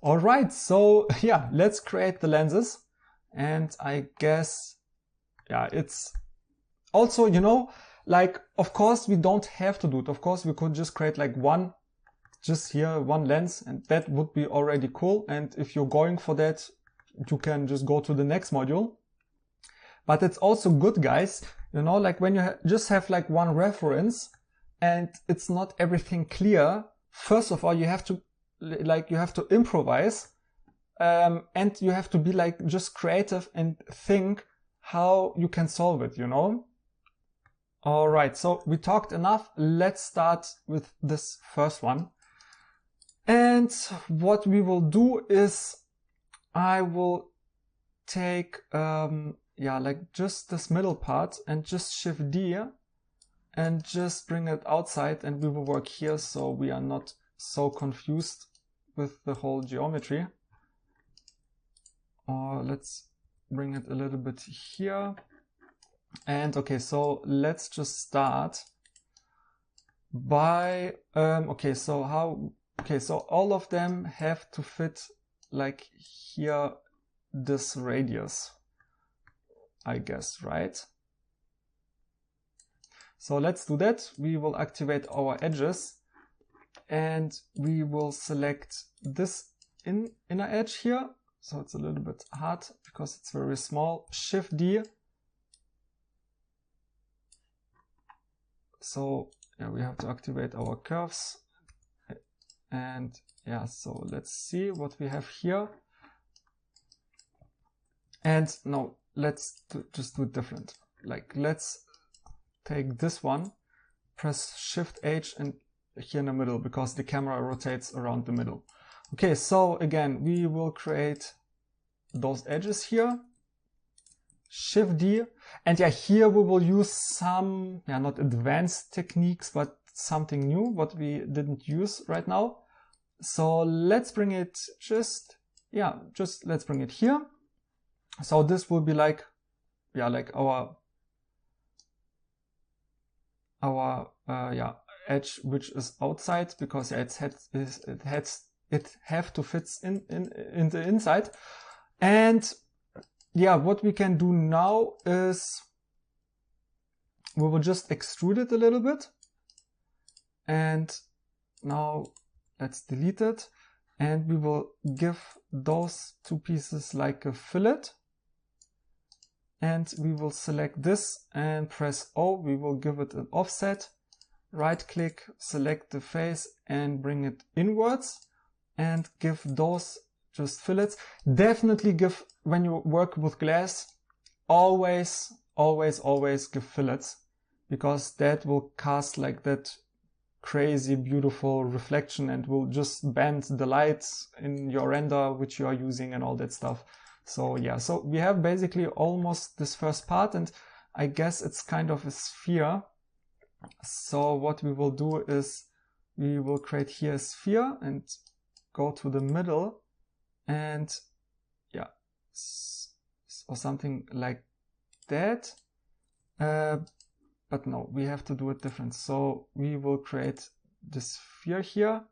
All right, so yeah, let's create the lenses. And I guess, yeah, it's also, you know, like, of course we don't have to do it. Of course we could just create like one, just here, one lens, and that would be already cool. And if you're going for that, you can just go to the next module. But it's also good, guys, you know, like when you just have like one reference and it's not everything clear. First of all, you have to improvise, and you have to be like just creative and think how you can solve it, you know? All right, so we talked enough. Let's start with this first one. And what we will do is I will take, like just this middle part and just Shift D and just bring it outside, and we will work here so we are not so confused with the whole geometry. Or let's bring it a little bit here. And okay, so let's just start by, so all of them have to fit like here, this radius, I guess, right? So let's do that. We will activate our edges and we will select this inner edge here. So it's a little bit hard because it's very small. Shift D. So yeah, we have to activate our curves. And yeah, so let's see what we have here. And no, let's just do it different. Like, let's take this one, press Shift H and here in the middle, because the camera rotates around the middle. Okay, so again, we will create those edges here. Shift D. And yeah, here we will use some, not advanced techniques, but something new, what we didn't use right now. So let's bring it let's bring it here. So this will be like, like our edge, which is outside, because it have to fit in the inside. And yeah, what we can do now is we will just extrude it a little bit. And now let's delete it. And we will give those two pieces like a fillet. And we will select this and press O. We will give it an offset. Right click, select the face and bring it inwards. And give those just fillets. Definitely give, when you work with glass, always give fillets, because that will cast like that crazy beautiful reflection and will just bend the lights in your render which you are using and all that stuff. So yeah, so we have basically almost this first part, and I guess it's kind of a sphere. So what we will do is we will create here a sphere and go to the middle, and or something like that. But no, we have to do it different. So we will create this sphere here.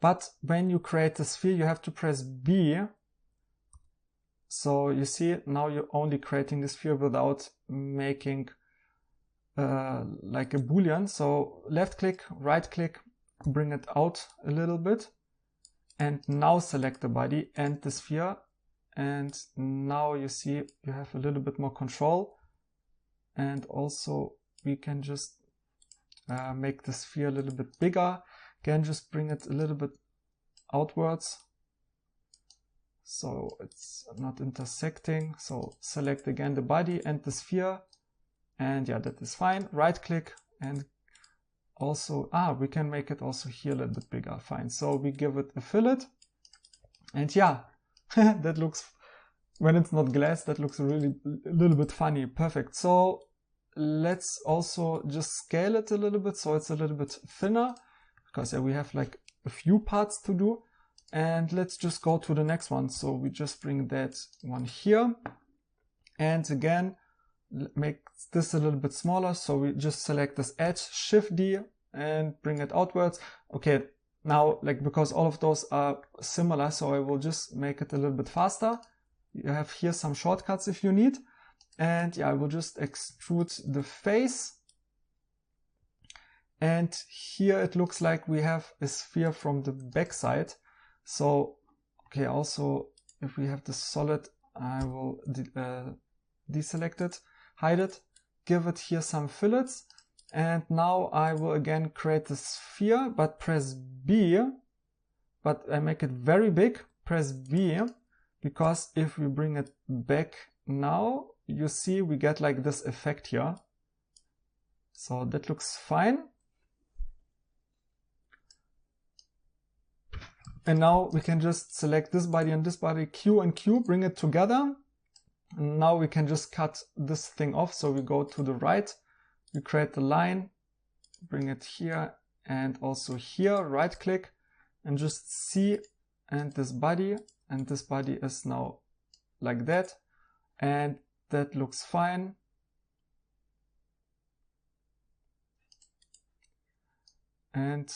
But when you create the sphere, you have to press B. So you see, now you're only creating the sphere without making like a boolean. So left click, right click, bring it out a little bit. And now select the body and the sphere. And now you see you have a little bit more control. And also we can just make the sphere a little bit bigger. Again, just bring it a little bit outwards, so it's not intersecting. So select again the body and the sphere, and yeah, that is fine. Right click, and also we can make it also here a little bit bigger. Fine. So we give it a fillet, and yeah, that looks, when it's not glass, that looks really a little bit funny. Perfect. So let's also just scale it a little bit so it's a little bit thinner, because we have like a few parts to do. And let's just go to the next one. So we just bring that one here, and again make this a little bit smaller. So we just select this edge, Shift D, and bring it outwards. Okay, now, like, because all of those are similar, so I will just make it a little bit faster. You have here some shortcuts if you need. And yeah, I will just extrude the face. And here it looks like we have a sphere from the back side. So, okay, also, if we have the solid, I will deselect it, hide it, give it here some fillets. And now I will again create the sphere, but press B, but I make it very big, press B, because if we bring it back now, you see we get like this effect here. So that looks fine. And now we can just select this body and this body, Q and Q, bring it together. And now we can just cut this thing off. So we go to the right, we create the line, bring it here and also here, right click and just C and this body is now like that. And that looks fine. And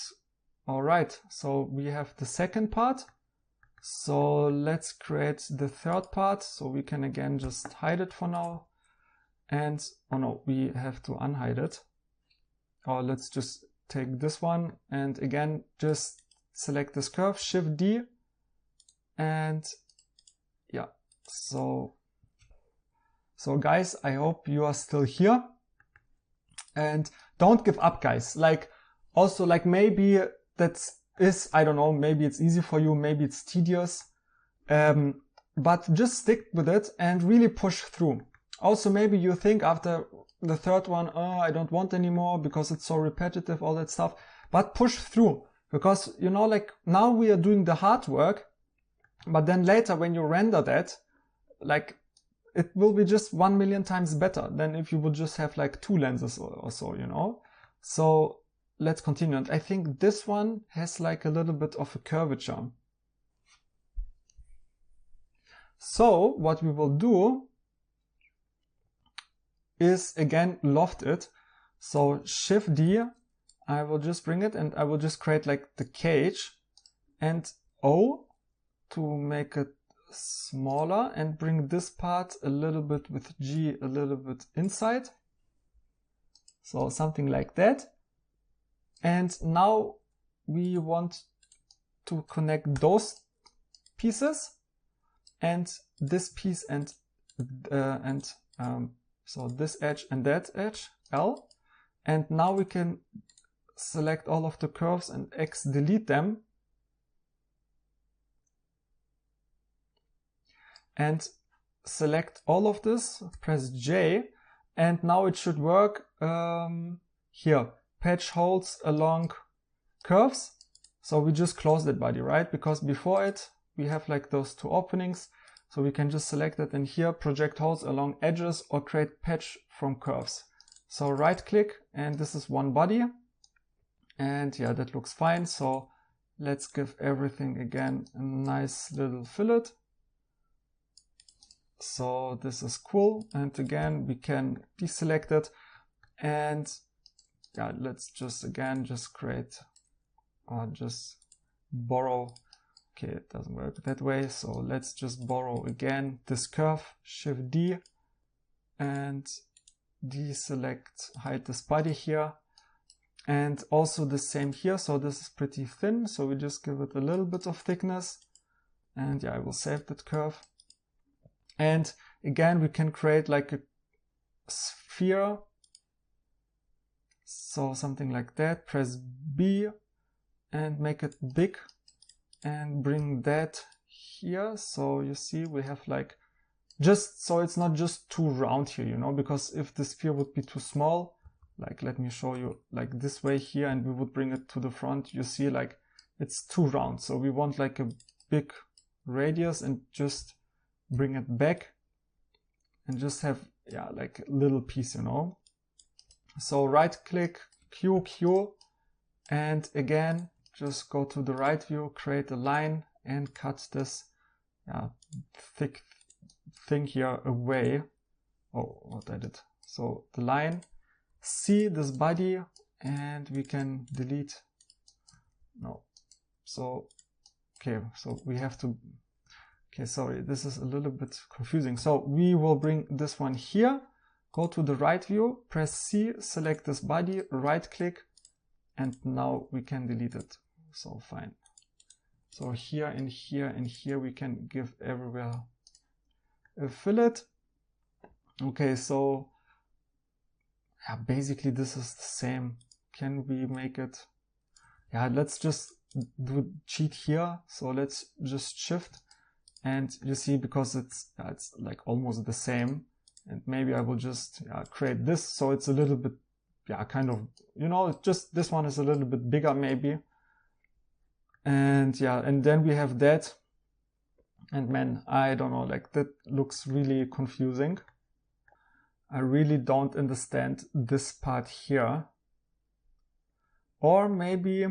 all right, so we have the second part. So let's create the third part. So we can again just hide it for now. And, oh no, we have to unhide it. Or let's just take this one and again, just select this curve, Shift D. And yeah, so guys, I hope you are still here. And don't give up, guys. Like, also, like, maybe I don't know, maybe it's easy for you, maybe it's tedious, but just stick with it and really push through. Also, maybe you think after the third one, oh, I don't want anymore because it's so repetitive, all that stuff, but push through, because, you know, like, now we are doing the hard work, but then later when you render that, like, it will be just 1,000,000 times better than if you would just have like 2 lenses or so, you know. So let's continue. And I think this one has like a little bit of a curvature. So what we will do is again loft it. So Shift D, I will just bring it and I will just create like the cage, and O to make it smaller, and bring this part a little bit with G a little bit inside. So something like that. And now we want to connect those pieces and this piece and so this edge and that edge, L. And now we can select all of the curves and X delete them. And select all of this, press J, and now it should work here. Patch holes along curves. So we just close that body, right? Because before it, we have like those 2 openings. So we can just select it, and here project holes along edges or create patch from curves. So right click, and this is one body. And yeah, that looks fine. So let's give everything again a nice little fillet. So this is cool. And again, we can deselect it. And yeah, let's just again, just create or just borrow. Okay, it doesn't work that way. So let's just borrow again this curve, Shift D, and deselect, hide this body here. And also the same here. So this is pretty thin. So we just give it a little bit of thickness. And yeah, I will save that curve. And again, we can create like a sphere. So something like that. Press B and make it big and bring that here. So you see we have like, just so it's not just too round here, you know, because if the sphere would be too small, like let me show you like this way here, and we would bring it to the front, you see like it's too round. So we want like a big radius and just bring it back and just have, yeah, like a little piece, you know. So right click, Q, and again, just go to the right view, create a line and cut this thick thing here away. Oh, what I did. So the line, see this body, and we can delete. No, So, okay, so we have to, okay, sorry, this is a little bit confusing. So we will bring this one here, go to the right view, press C, select this body, right click, and now we can delete it. So fine. So here and here and here we can give everywhere a fillet. Okay, so yeah, basically this is the same. Can we make it? Yeah, let's just do cheat here. So let's just shift, and you see, because it's like almost the same, and maybe I will just create this so it's a little bit, kind of, you know, just this one is a little bit bigger maybe. And yeah, and then we have that, and man, I don't know, like that looks really confusing. I really don't understand this part here. Or maybe,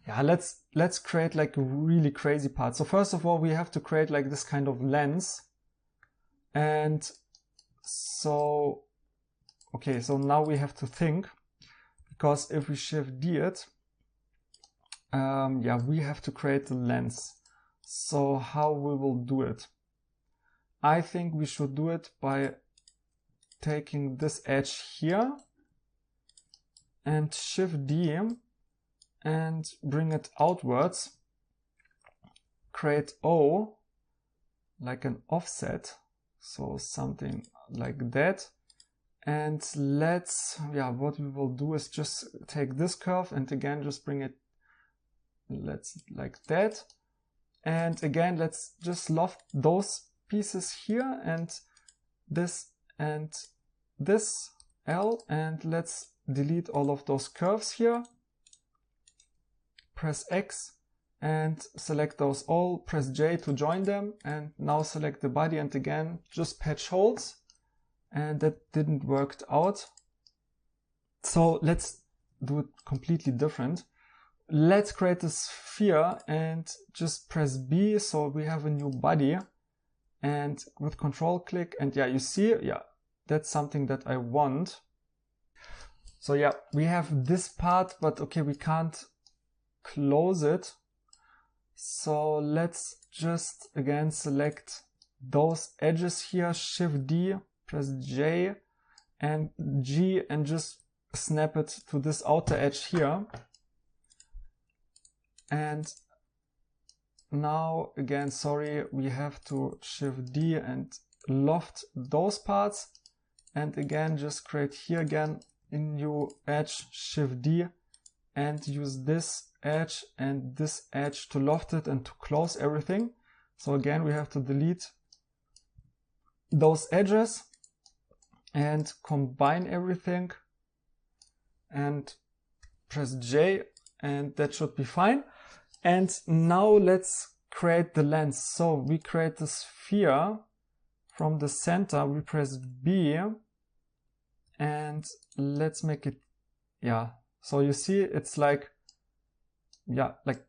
yeah, let's create like a really crazy part. So first of all, we have to create like this kind of lens. And so, okay, so now we have to think, because if we shift D it, yeah, we have to create the lens. So how we will do it? I think we should do it by taking this edge here and shift D and bring it outwards, create O like an offset, so something like that. And let's, what we will do is just take this curve and again just bring it, let's like that. And again, let's just loft those pieces here and this L, and let's delete all of those curves here. Press X and select those all, press J to join them, and now select the body and again just patch holes, and that didn't work out. So let's do it completely different. Let's create a sphere and just press B so we have a new body, and with control click, and you see, that's something that I want. So we have this part, but okay, we can't close it. So let's just again select those edges here, shift D, press J and G, and just snap it to this outer edge here. And now again, sorry, we have to shift D and loft those parts, and again just create here again a new edge, shift D, and use this edge and this edge to loft it and to close everything. So again, we have to delete those edges and combine everything and press J, and that should be fine. And now let's create the lens. So we create the sphere from the center, we press B, and let's make it, so you see it's like, like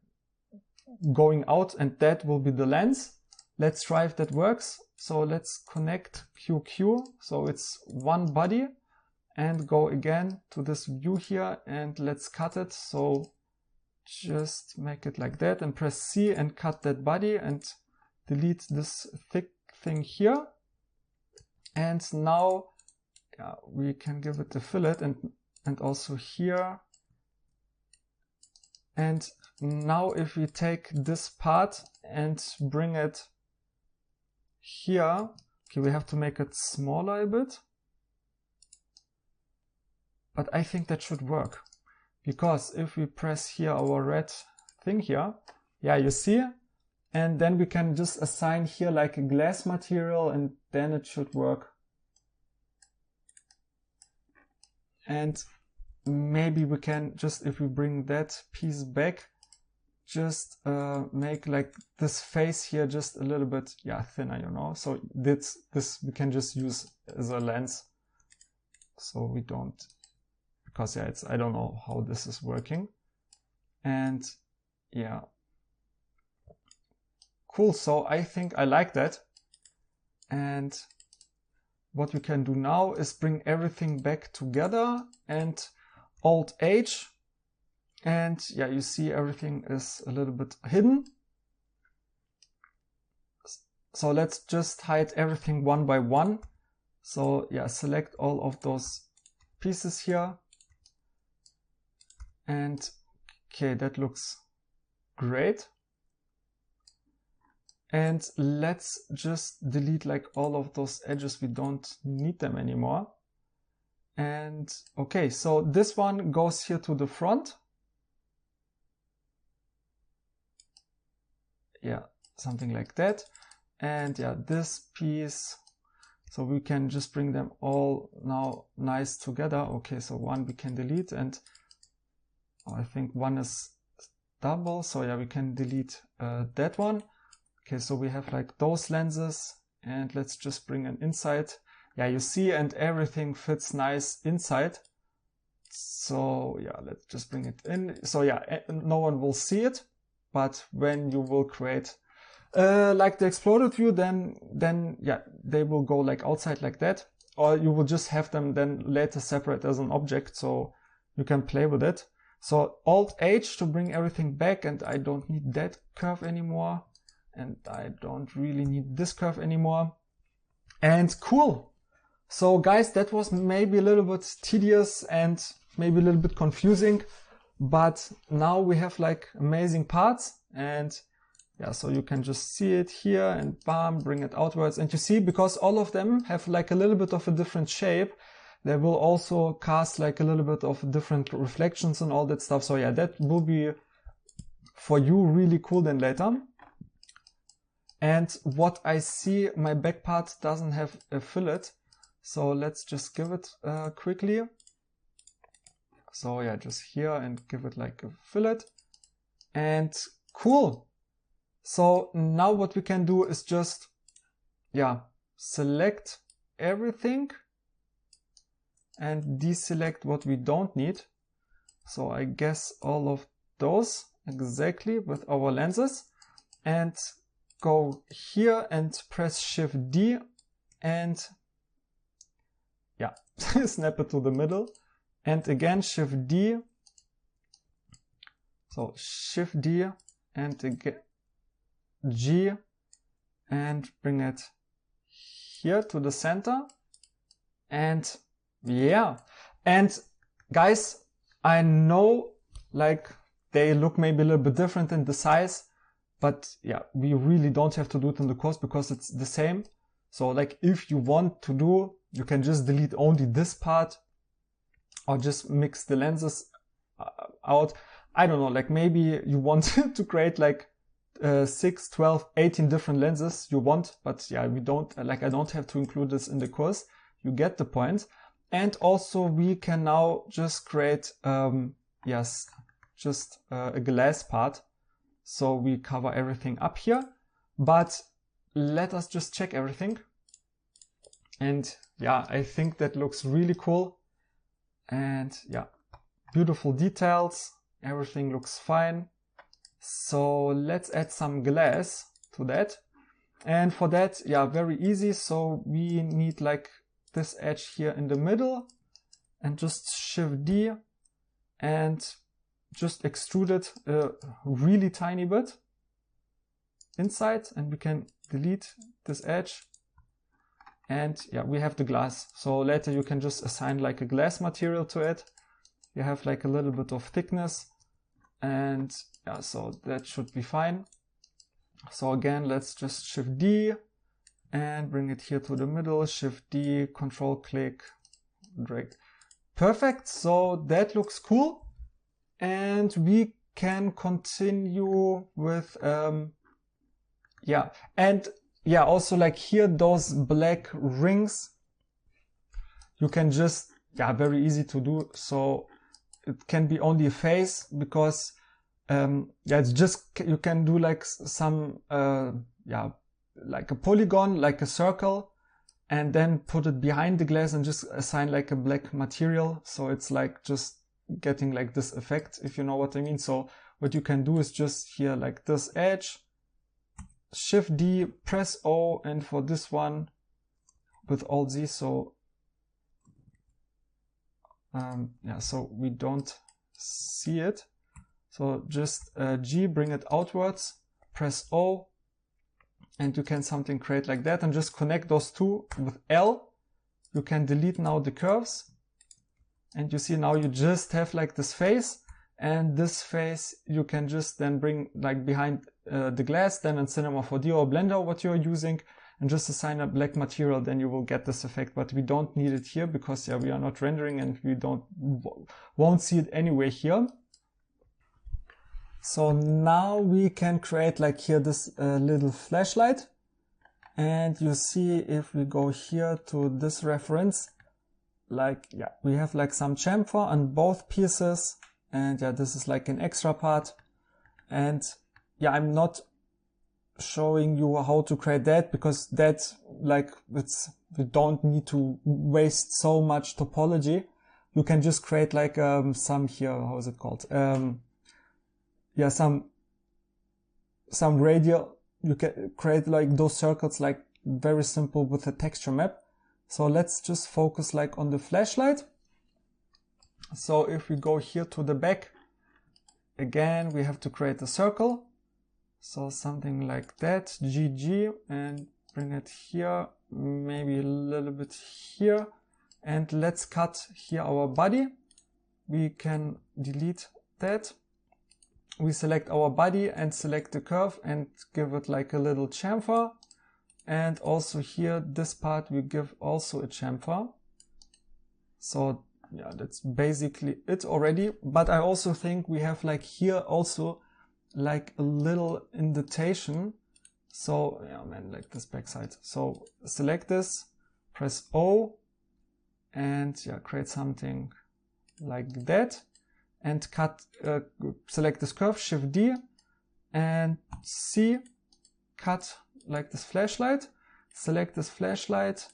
going out, and that will be the lens. Let's try if that works. So let's connect QQ, so it's one body, and go again to this view here, and let's cut it. So just make it like that and press C and cut that body and delete this thick thing here. And now we can give it a fillet, and also here. And now if we take this part and bring it here, okay, we have to make it smaller a bit, but I think that should work, because if we press here our red thing here, you see, and then we can just assign here like a glass material, and then it should work. And maybe we can just, if we bring that piece back, just make like this face here just a little bit thinner, you know. So this we can just use as a lens, so we don't, because it's, I don't know how this is working. And cool, so I think I like that. And what we can do now is bring everything back together, and Alt H, And yeah, you see everything is a little bit hidden. So let's just hide everything one by one. So yeah, select all of those pieces here. And okay, that looks great. And let's just delete like all of those edges. We don't need them anymore. And okay, so this one goes here to the front. Yeah, something like that. And yeah, this piece, so we can just bring them all now nice together. Okay, so one we can delete, and I think one is double. So yeah, we can delete that one. Okay, so we have like those lenses, and let's just bring an inside. Yeah, you see, and everything fits nice inside. So yeah, let's just bring it in. So yeah, no one will see it, but when you will create like the exploded view, then yeah, they will go like outside like that, or you will just have them then later separate as an object, so you can play with it. So Alt H to bring everything back, and I don't need that curve anymore, and I don't really need this curve anymore. And cool. So guys, that was maybe a little bit tedious and maybe a little bit confusing, but now we have like amazing parts. And yeah, so you can just see it here and bam, bring it outwards. And you see, because all of them have like a little bit of a different shape, they will also cast like a little bit of different reflections and all that stuff. So yeah, that will be for you really cool then later. And what I see, my back part doesn't have a fillet. So let's just give it quickly. So yeah, just here and give it like a fillet. And cool. So now what we can do is just, yeah, select everything and deselect what we don't need. So I guess all of those exactly with our lenses, and go here and press Shift D and yeah, snap it to the middle, and again Shift D. So Shift D and again G and bring it here to the center. And yeah, and guys, I know like they look maybe a little bit different in the size, but yeah, we really don't have to do it in the course because it's the same. So like if you want to do, you can just delete only this part or just mix the lenses out. I don't know, like maybe you want to create like 6, 12, 18 different lenses you want, but yeah, we don't, like I don't have to include this in the course. You get the point. And also we can now just create, yes, just a glass part. So we cover everything up here, but let us just check everything. And yeah, I think that looks really cool. And yeah, beautiful details. Everything looks fine. So let's add some glass to that. And for that, yeah, very easy. So we need like this edge here in the middle and just Shift D and just extrude it a really tiny bit inside, and we can delete this edge. And yeah, we have the glass. So later you can just assign like a glass material to it. You have like a little bit of thickness, and yeah, so that should be fine. So again, let's just Shift D and bring it here to the middle, Shift D, Control click, drag. Perfect, so that looks cool. And we can continue with, yeah, and yeah, also like here, those black rings, you can just, yeah, very easy to do. So it can be only a face because yeah, it's just, you can do like some, yeah, like a polygon, like a circle, and then put it behind the glass and just assign like a black material. So it's like just getting like this effect, if you know what I mean. So what you can do is just here like this edge, Shift D, press O, and for this one with Alt Z. So yeah, so we don't see it. So just G, bring it outwards, press O, and you can something create like that, and just connect those two with L. You can delete now the curves, and you see now you just have like this face, and this face you can just then bring like behind the glass, then in Cinema 4D or Blender what you're using, and just assign a black material, then you will get this effect. But we don't need it here because yeah, we are not rendering and we won't see it anyway here. So now we can create like here this little flashlight, and you see if we go here to this reference, like yeah, we have like some chamfer on both pieces, and yeah, this is like an extra part. And yeah, I'm not showing you how to create that because that's like we don't need to waste so much topology. You can just create like some here, how is it called? Yeah, some radial. You can create like those circles like very simple with a texture map. So let's just focus like on the flashlight. So if we go here to the back, again we have to create a circle. So something like that, GG, and bring it here, maybe a little bit here. And let's cut here our body. We can delete that. We select our body and select the curve and give it like a little chamfer. And also here, this part we give also a chamfer. So yeah, that's basically it already. But I also think we have like here also like a little indentation. So yeah, man, like this backside. So select this, press O, and yeah, create something like that. And cut, select this curve, Shift D, and C, cut like this flashlight, select this flashlight,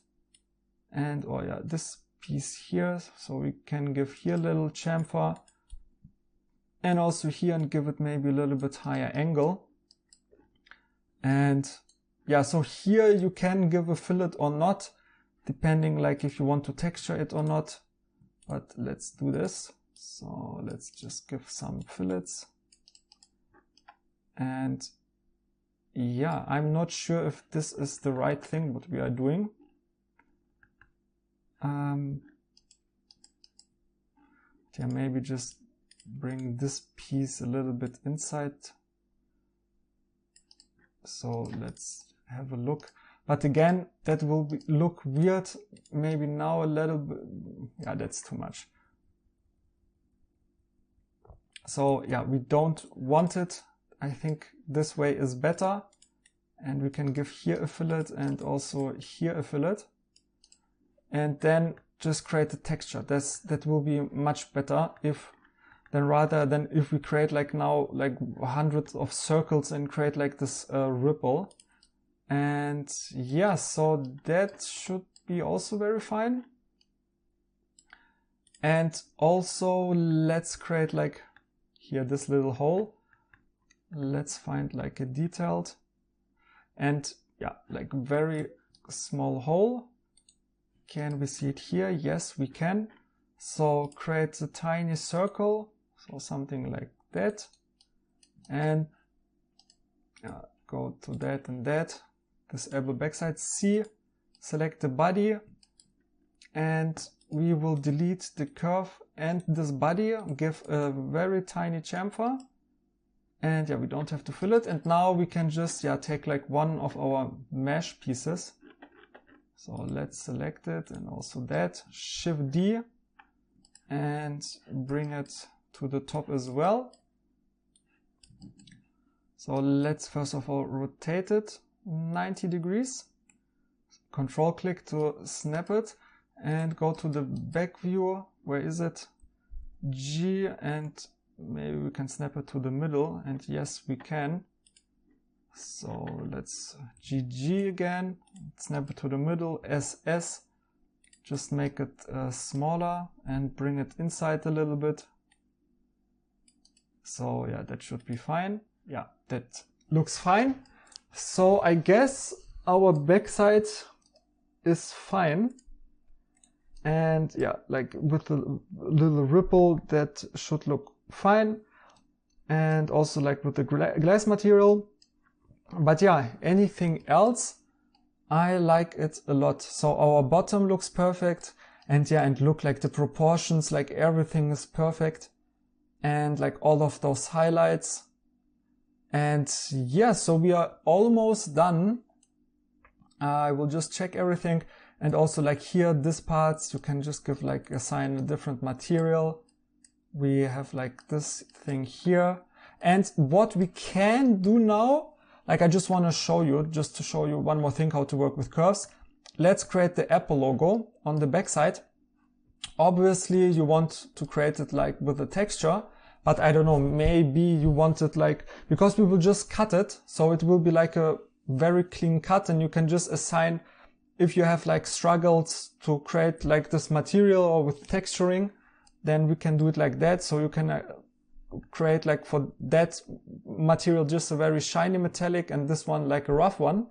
and oh yeah, this piece here, so we can give here a little chamfer, and also here, and give it maybe a little bit higher angle. And yeah, so here you can give a fillet or not, depending like if you want to texture it or not, but let's do this. So let's just give some fillets. And yeah, I'm not sure if this is the right thing what we are doing. Yeah, maybe just bring this piece a little bit inside. So let's have a look. But again, that will look weird. Maybe now a little bit. Yeah, that's too much. So yeah, we don't want it. I think this way is better. And we can give here a fillet and also here a fillet. And then just create a texture. That will be much better rather than if we create like now like hundreds of circles and create like this ripple. And yeah, so that should be also very fine. And also let's create like here this little hole. Let's find like a detailed and yeah, like very small hole. Can we see it here? Yes, we can. So create a tiny circle, so something like that, and go to that and that. Disable backside. C, select the body, and we will delete the curve and this body, give a very tiny chamfer, and yeah, we don't have to fill it. And now we can just take like one of our mesh pieces. So let's select it and also that, Shift D, and bring it to the top as well. So let's first of all rotate it 90 degrees, control click to snap it, and go to the back view. Where is it? G, and maybe we can snap it to the middle, and yes, we can. So let's GG again, snap it to the middle, SS, just make it smaller and bring it inside a little bit. So yeah, that should be fine. Yeah, that looks fine. So I guess our backside is fine. And yeah, like with a little ripple, that should look fine. and also like with the glass material. But yeah, anything else, I like it a lot. So our bottom looks perfect, and yeah, and look like the proportions, like everything is perfect, and like all of those highlights. And yeah, so we are almost done. I will just check everything, and also like here, this parts, you can just give like assign a different material. We have like this thing here. And what we can do now, like I just want to show you, just to show you one more thing how to work with curves. Let's create the Apple logo on the backside. Obviously you want to create it like with a texture, but I don't know, maybe you want it like, because we will just cut it, so it will be like a very clean cut, and you can just assign, if you have like struggles to create like this material or with texturing, then we can do it like that. So you can create like for that material just a very shiny metallic, and this one like a rough one.